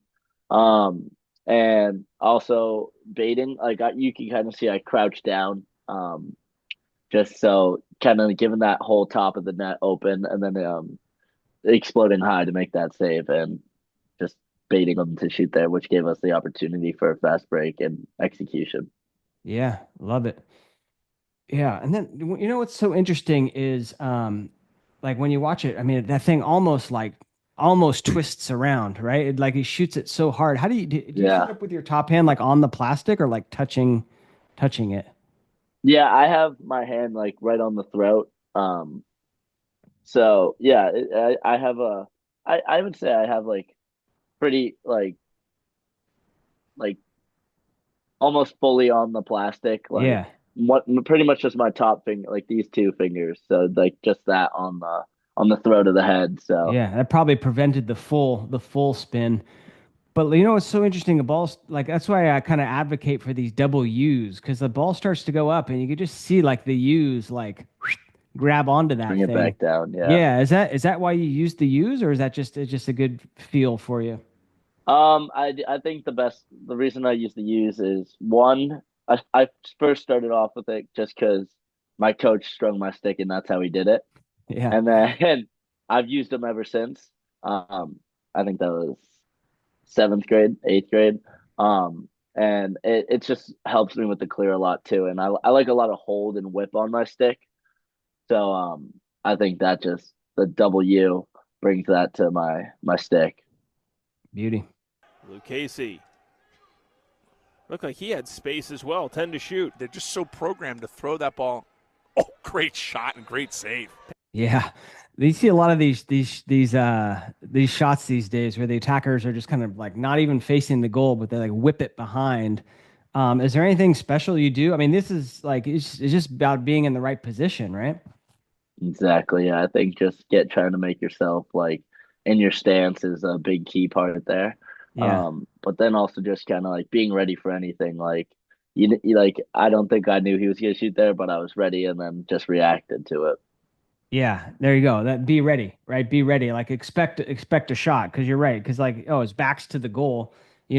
Speaker 2: And also baiting, like you can kind of see I crouch down, just so kind of giving that whole top of the net open, and then exploding high to make that save and just baiting them to shoot there, which gave us the opportunity for a fast break and execution.
Speaker 1: Yeah, love it. Yeah, and then what's so interesting is like when you watch it, I mean that thing almost twists around, right? Like he shoots it so hard. How do you shoot
Speaker 2: Yeah.
Speaker 1: up with your top hand like on the plastic or like touching it?
Speaker 2: Yeah, I have my hand like right on the throat. So yeah, I have I would say I have like pretty like almost fully on the plastic, like
Speaker 1: Yeah.
Speaker 2: what pretty much just my top finger, like these two fingers. So like just that on the throat of the head. So
Speaker 1: Yeah, that probably prevented the full spin. But what's so interesting? A ball like that's why I kind of advocate for these double U's because the ball starts to go up and you can just see like the U's like grab onto that
Speaker 2: bring it
Speaker 1: thing.
Speaker 2: back down. Yeah.
Speaker 1: Yeah, is that why you use the U's or is that just a good feel for you?
Speaker 2: I think the reason I use the U's is one, I first started off with it just because my coach strung my stick and that's how he did it,
Speaker 1: Yeah.
Speaker 2: and then I've used them ever since. I think that was seventh grade, eighth grade, and it just helps me with the clear a lot too, and I like a lot of hold and whip on my stick, so I think that just the W brings that to my stick.
Speaker 1: Beauty.
Speaker 3: Lucchese. Looked like he had space as well. 10 to shoot.
Speaker 4: They're just so programmed to throw that ball. Oh, great shot and great save.
Speaker 1: Yeah. You see a lot of these shots these days where the attackers are just kind of like not even facing the goal, but they like whip it behind. Is there anything special you do? I mean, this is like it's just about being in the right position, right?
Speaker 2: Exactly. Yeah, I think just trying to make yourself like in your stance is a big key part there.
Speaker 1: Yeah.
Speaker 2: But then also just kind of like being ready for anything. Like like I don't think I knew he was gonna shoot there, but I was ready and then just reacted to it.
Speaker 1: Yeah, there you go. That be ready, right? Be ready. Like expect a shot because you're right. Because like his back's to the goal.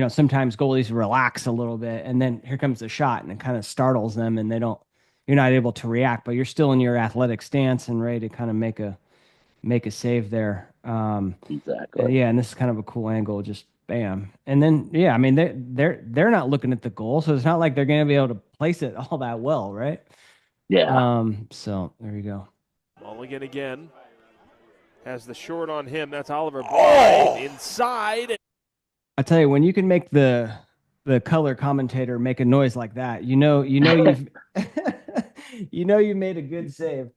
Speaker 1: Sometimes goalies relax a little bit, and then here comes the shot, and it kind of startles them, and you're not able to react, but you're still in your athletic stance and ready to kind of make a save there.
Speaker 2: Exactly.
Speaker 1: Yeah, and this is kind of a cool angle, just bam, and then yeah, I mean they're not looking at the goal, so it's not like they're going to be able to place it all that well, right?
Speaker 2: Yeah.
Speaker 1: So there you go.
Speaker 3: Mulligan again. Has the short on him. That's Oliver Blythe inside.
Speaker 1: I tell you, when you can make the color commentator make a noise like that, you know you've you made a good save.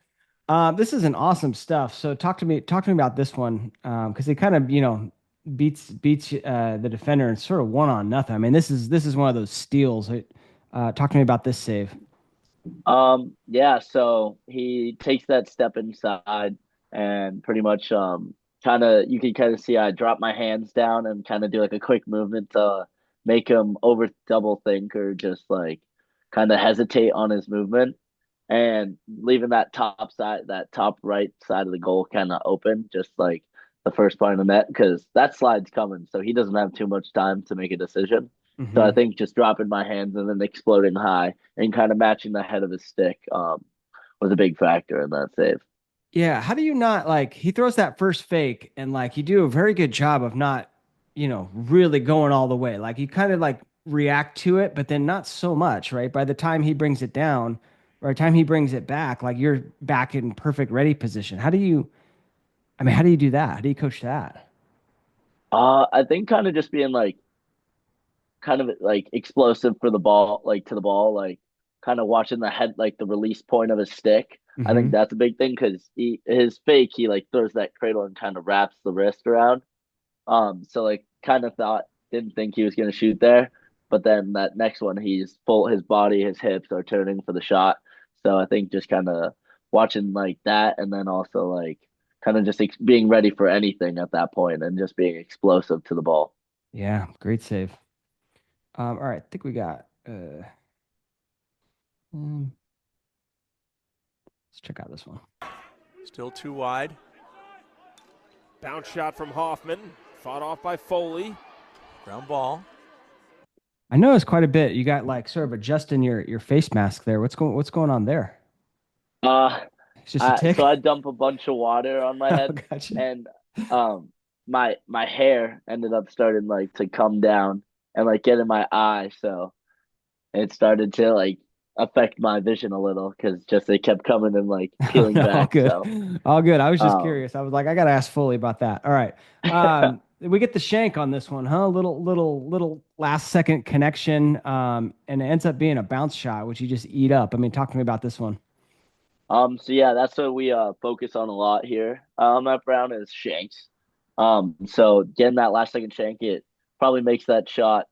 Speaker 1: This is an awesome stuff. So talk to me about this one, because he kind of beats the defender and sort of one on nothing. I mean, this is one of those steals. Talk to me about this save.
Speaker 2: Yeah, so he takes that step inside and pretty much kind of you can kind of see I drop my hands down and kind of do like a quick movement to make him over double think or just like kind of hesitate on his movement and leaving that top side, that top right side of the goal kind of open, just like the first part of the net, because that slide's coming, so he doesn't have too much time to make a decision. So I
Speaker 1: Hmm.
Speaker 2: think just dropping my hands and then exploding high and kind of matching the head of his stick was a big factor in that save.
Speaker 1: Yeah, how do you not like he throws that first fake and like you do a very good job of not, really going all the way. Like you kind of like react to it, but then not so much, right? By the time he brings it down, or the time he brings it back, like you're back in perfect ready position. How do you do that? How do you coach that?
Speaker 2: I think kind of just being like kind of like explosive for the ball, like to the ball, like kind of watching the head, like the release point of his stick. I think
Speaker 1: Hmm.
Speaker 2: that's a big thing because his fake, he like throws that cradle and kind of wraps the wrist around. So like kind of didn't think he was gonna shoot there, but then that next one, he's full, his body, his hips are turning for the shot. So I think just kind of watching like that, and then also like kind of just being ready for anything at that point, and just being explosive to the ball.
Speaker 1: Yeah, great save. All right, I think we got um, let's check out this one.
Speaker 4: Still too wide.
Speaker 3: Bounce shot from Hoffman, fought off by Foley.
Speaker 4: Ground ball.
Speaker 1: I noticed quite a bit. You got like sort of adjusting your face mask there. What's going on there?
Speaker 2: Uh,
Speaker 1: It's just a
Speaker 2: so
Speaker 1: tick.
Speaker 2: I dump a bunch of water on my
Speaker 1: Oh,
Speaker 2: head,
Speaker 1: gotcha.
Speaker 2: and my hair ended up starting like to come down and like get in my eye. So it started to like affect my vision a little because just it kept coming and like
Speaker 1: Oh,
Speaker 2: peeling
Speaker 1: no, all
Speaker 2: back.
Speaker 1: good.
Speaker 2: So
Speaker 1: All good. I was just
Speaker 2: um,
Speaker 1: curious. I was like, I gotta ask fully about that. All right. We get the shank on this one, huh? Little last second connection. And it ends up being a bounce shot, which you just eat up. I mean, talk to me about this one.
Speaker 2: so yeah, that's what we focus on a lot here at Brown is shanks. So getting that last second shank, it probably makes that shot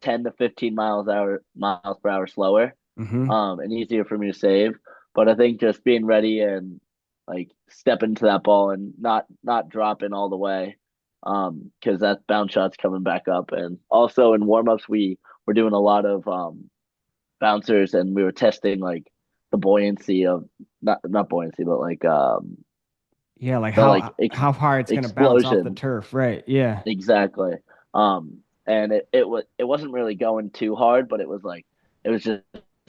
Speaker 2: 10 to 15 miles per hour slower,
Speaker 1: Hmm.
Speaker 2: and easier for me to save. But I think just being ready and like stepping to that ball and not dropping all the way, because that bounce shot's coming back up. And also in warmups, we were doing a lot of bouncers, and we were testing like the buoyancy of not buoyancy, but like
Speaker 1: Yeah, like
Speaker 2: the like
Speaker 1: how far it's gonna bounce off the
Speaker 2: explosion.
Speaker 1: turf, right? Yeah.
Speaker 2: Exactly. And it wasn't really going too hard, but it was just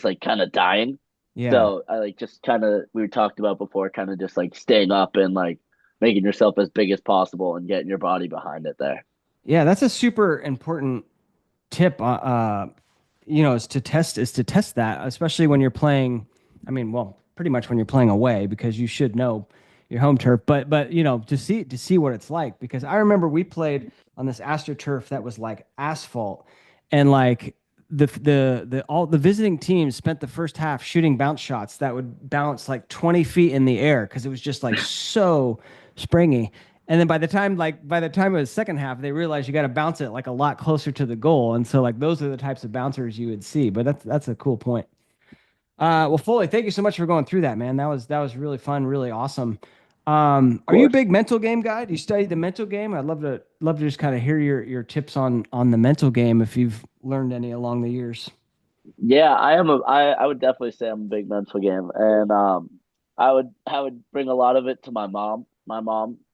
Speaker 2: like kind of dying.
Speaker 1: Yeah.
Speaker 2: So I like just kind of we talked about before, kind of just like staying up and like making yourself as big as possible and getting your body behind it there.
Speaker 1: Yeah, that's a super important tip. Is to test that, especially when you're playing. I mean, well, pretty much when you're playing away, because you should know your home turf. But to see what it's like, because I remember we played on this AstroTurf that was like asphalt, and like the all the visiting teams spent the first half shooting bounce shots that would bounce like 20 feet in the air because it was just like so springy. And then by the time it was second half, they realized you got to bounce it like a lot closer to the goal. And so like those are the types of bouncers you would see. But that's a cool point. Well, Foley, thank you so much for going through that, man. That was really fun, really awesome.
Speaker 2: Of
Speaker 1: Are you a
Speaker 2: course.
Speaker 1: big mental game guy? Do you study the mental game? I'd love to just kind of hear your tips on the mental game if you've learned any along the years.
Speaker 2: Yeah, I would definitely say I'm a big mental game, and I would bring a lot of it to my mom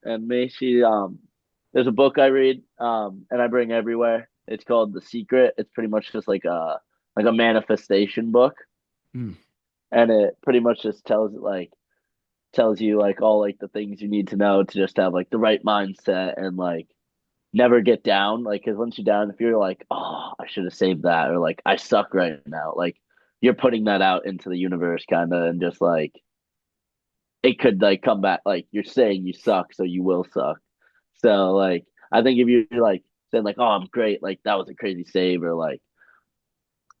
Speaker 2: and me. There's a book I read and I bring everywhere. It's called The Secret. It's pretty much just like a manifestation book,
Speaker 1: Mm.
Speaker 2: and it pretty much just tells you like all like the things you need to know to just have like the right mindset and like never get down. Like, because once you're down, if you're like, oh, I should have saved that, or like, I suck right now, like, you're putting that out into the universe kind of, and just like, it could like come back. Like, you're saying you suck, so you will suck. So, like, I think if you're like saying like, "Oh, I'm great," like that was a crazy save, or like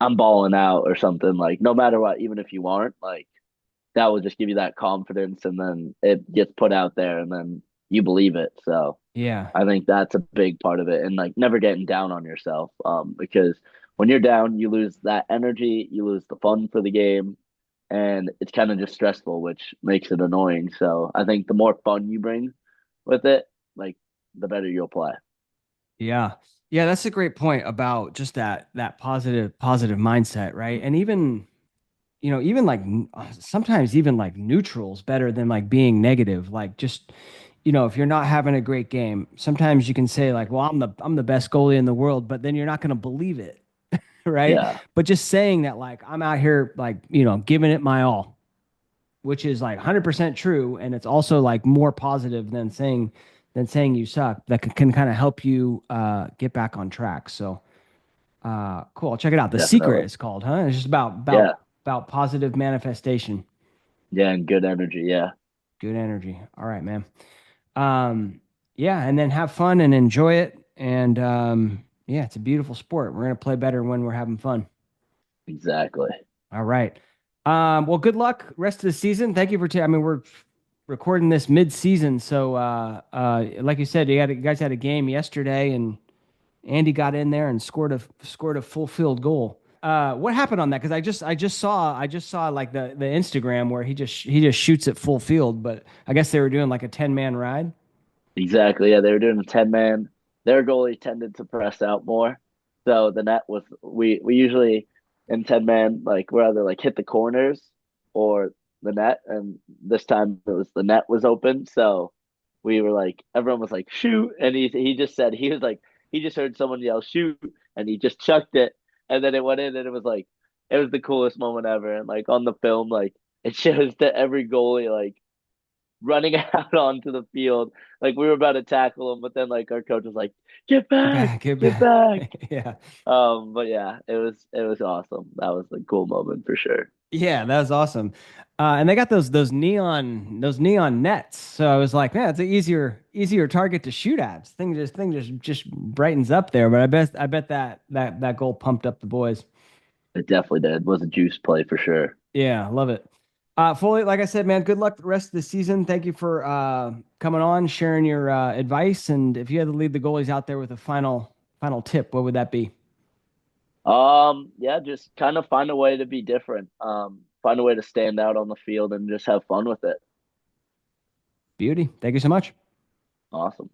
Speaker 2: I'm balling out or something. Like no matter what, even if you aren't, like that will just give you that confidence, and then it gets put out there, and then you believe it. So
Speaker 1: Yeah.
Speaker 2: I think that's a big part of it, and like never getting down on yourself, because when you're down, you lose that energy, you lose the fun for the game, and it's kind of just stressful, which makes it annoying. So I think the more fun you bring with it, like the better you'll play.
Speaker 1: Yeah. Yeah, that's a great point about just that positive mindset, right? And even, even like sometimes even like neutral's better than like being negative. Like just, if you're not having a great game, sometimes you can say like, well, I'm the best goalie in the world, but then you're not going to believe it, right?
Speaker 2: Yeah,
Speaker 1: But just saying that like I'm out here like, giving it my all, which is like 100% true, and it's also like more positive than saying you suck. That can kind of help you get back on track. So cool. I'll check it out. The Secret
Speaker 2: definitely.
Speaker 1: is called, huh? It's just about
Speaker 2: Yeah,
Speaker 1: positive manifestation.
Speaker 2: yeah, and good energy. Yeah,
Speaker 1: Good energy. All right, man. Um, yeah, and then have fun and enjoy it. And yeah, it's a beautiful sport. We're gonna play better when we're having fun.
Speaker 2: exactly.
Speaker 1: All right. Well, good luck rest of the season. Thank you for. I mean, we're recording this mid-season, so like you said, you guys had a game yesterday, and Andy got in there and scored a full field goal. What happened on that? Because I just saw like the Instagram where he just shoots at full field, but I guess they were doing like a 10-man ride.
Speaker 2: Exactly. Yeah, they were doing a 10-man. Their goalie tended to press out more. So the net was we usually in 10-man like we either like hit the corners or the net, and this time it was the net was open. So we were like everyone was like shoot, and he just said he was like he just heard someone yell shoot, and he just chucked it, and then it went in, and it was the coolest moment ever. And like on the film, like it shows that every goalie like running out onto the field. Like we were about to tackle him, but then like our coach was like, "Get
Speaker 1: Get
Speaker 2: back,
Speaker 1: back, get
Speaker 2: get
Speaker 1: back.
Speaker 2: back."
Speaker 1: Yeah.
Speaker 2: But yeah, it was awesome. That was a cool moment for sure.
Speaker 1: Yeah, that was awesome. And they got those neon nets. So I was like, man, it's an easier target to shoot at. Thing just brightens up there. But I bet that goal pumped up the boys.
Speaker 2: It definitely did. It was a juice play for sure.
Speaker 1: Yeah, love it. Foley, like I said, man, good luck the rest of the season. Thank you for coming on, sharing your advice. And if you had to lead the goalies out there with a final tip, what would that be?
Speaker 2: Yeah, just kind of find a way to be different. Find a way to stand out on the field and just have fun with it.
Speaker 1: Beauty. Thank you so much.
Speaker 2: Awesome.